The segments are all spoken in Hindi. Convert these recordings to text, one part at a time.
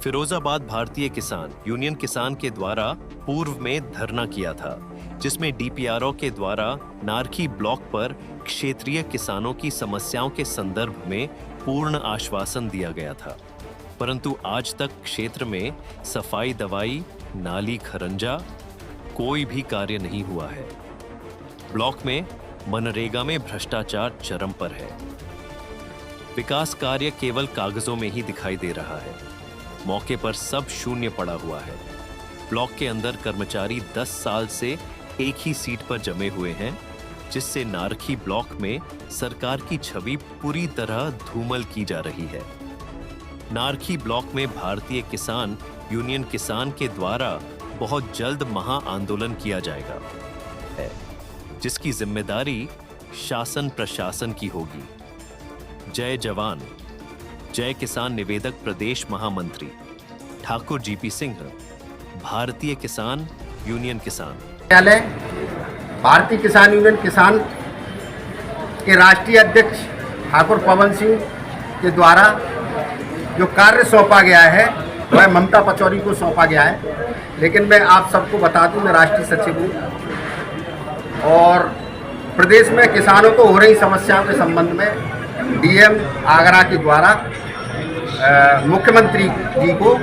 फिरोजाबाद भारतीय किसान यूनियन किसान के द्वारा पूर्व में धरना किया था, जिसमें डीपीआरओ के द्वारा नारखी ब्लॉक पर क्षेत्रीय किसानों की समस्याओं के संदर्भ में पूर्ण आश्वासन दिया गया था, परंतु आज तक क्षेत्र में सफाई दवाई, नाली खरंजा कोई भी कार्य नहीं हुआ है। ब्लॉक में मनरेगा में भ्रष्टाचार चरम पर है। विकास कार्य केवल कागजों में ही दिखाई दे रहा है। मौके पर सब शून्य पड़ा हुआ है। ब्लॉक के अंदर कर्मचारी 10 साल से एक ही सीट पर जमे हुए हैं, जिससे नारखी ब्लॉक में सरकार की छवि पूरी तरह धूमल की जा रही है। नारखी ब्लॉक में भारतीय किसान यूनियन किसान के द्वारा बहुत जल्द महा आंदोलन किया जाएगा, जिसकी जिम्मेदारी शासन प्रशासन की होगी। जय जवान जय किसान निवेदक प्रदेश महामंत्री ठाकुर जीपी सिंह, भारतीय किसान यूनियन किसान। भारतीय किसान यूनियन किसान के राष्ट्रीय अध्यक्ष ठाकुर पवन सिंह के द्वारा जो कार्य सौंपा गया है वह ममता पचौरी को सौंपा गया है, लेकिन मैं आप सबको बता दूं, मैं राष्ट्रीय सचिव हूँ और प्रदेश में किसानों को हो रही समस्याओं के संबंध में डीएम आगरा के द्वारा मुख्यमंत्री जी को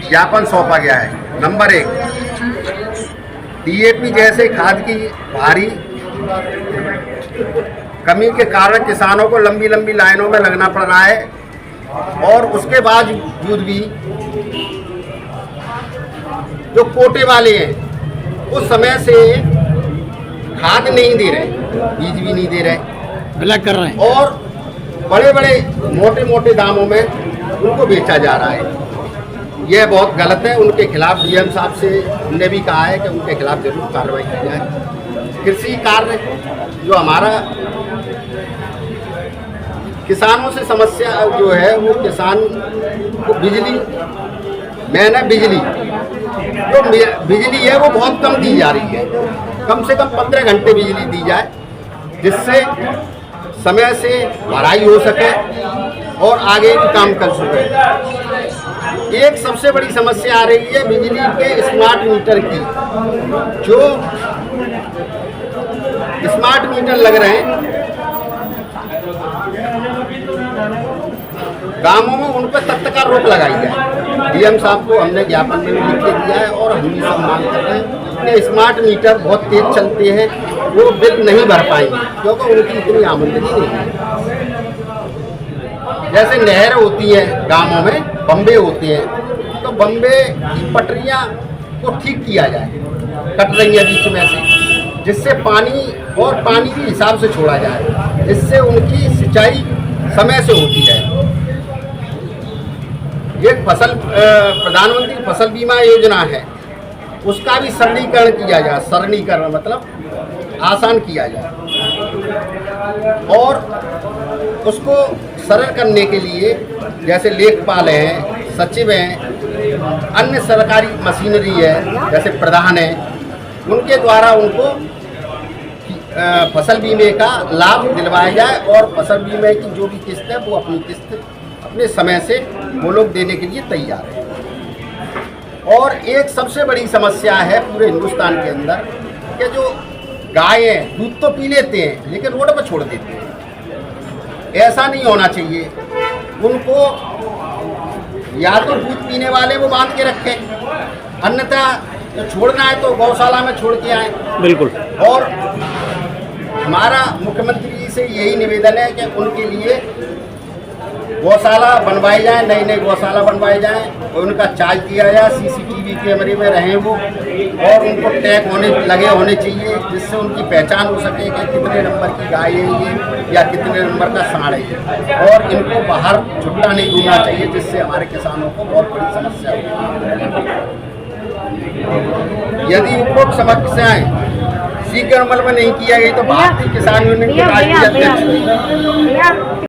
ज्ञापन सौंपा गया है। नंबर 1, डीएपी जैसे खाद की भारी कमी के कारण किसानों को लंबी लंबी लाइनों में लगना पड़ रहा है और उसके बावजूद भी जो कोटे वाले हैं उस समय से खाद नहीं दे रहे, बीज भी नहीं दे रहे, अलग कर रहे हैं और बड़े बड़े मोटे मोटे दामों में उनको बेचा जा रहा है। यह बहुत गलत है। उनके खिलाफ डीएम साहब से हमने भी कहा है कि उनके खिलाफ जरूर कार्रवाई की जाए। कृषि कार्य जो हमारा किसानों से समस्या जो है वो किसान को बिजली, मैंने बिजली जो बिजली है वो बहुत कम दी जा रही है। कम से कम 15 घंटे बिजली दी जाए, जिससे समय से भराई हो सके और आगे भी काम कर सके। एक सबसे बड़ी समस्या आ रही है बिजली के स्मार्ट मीटर की। जो स्मार्ट मीटर लग रहे हैं गांवों में, उन पर तत्काल रोक लगाई जाए। डीएम साहब को हमने ज्ञापन में लिख के दिया है और हम भी सब मांग कर रहे हैं कि स्मार्ट मीटर बहुत तेज चलते हैं, वो बिल नहीं भर पाएंगे क्योंकि उनकी इतनी आमदनी नहीं है। जैसे नहर होती है गांवों में, बम्बे होते हैं, तो बम्बे की पटरियां को ठीक किया जाए, कट रही है बीच में से, जिससे पानी और पानी के हिसाब से छोड़ा जाए, जिससे उनकी सिंचाई समय से होती है। ये प्रधानमंत्री फसल बीमा योजना है, उसका भी सरलीकरण किया जाए। सरलीकरण मतलब आसान किया जाए और उसको सरल करने के लिए जैसे लेखपाल हैं, सचिव हैं, अन्य सरकारी मशीनरी है जैसे प्रधान है, उनके द्वारा उनको फसल बीमे का लाभ दिलवाया जाए और फसल बीमे की जो भी किस्त है वो अपनी किस्त अपने समय से वो लोग देने के लिए तैयार है। और एक सबसे बड़ी समस्या है पूरे हिंदुस्तान के अंदर कि जो गायें दूध तो पी लेते हैं लेकिन रोड पर छोड़ देते हैं। ऐसा नहीं होना चाहिए। उनको या तो दूध पीने वाले वो बांध के रखें, अन्यथा तो छोड़ना है तो गौशाला में छोड़ के आए। बिल्कुल। और हमारा मुख्यमंत्री जी से यही निवेदन है कि उनके लिए गौशाला बनवाई जाए, नई नई गौशाला बनवाई जाए और उनका चार्ज दिया जाए, सीसीटीवी कैमरे में रहें वो, और उनको टैग लगे होने चाहिए, जिससे उनकी पहचान हो सके कि कितने नंबर की गाय है ये या कितने नंबर का सांड है ये। और इनको बाहर छुट्टा नहीं घूमना चाहिए, जिससे हमारे किसानों को बहुत बड़ी समस्या होगी। यदि उपरोक्त समस्याएं शीघ्र अमल में नहीं किया गई तो भारतीय किसान यूनियन के राष्ट्रीय अध्यक्ष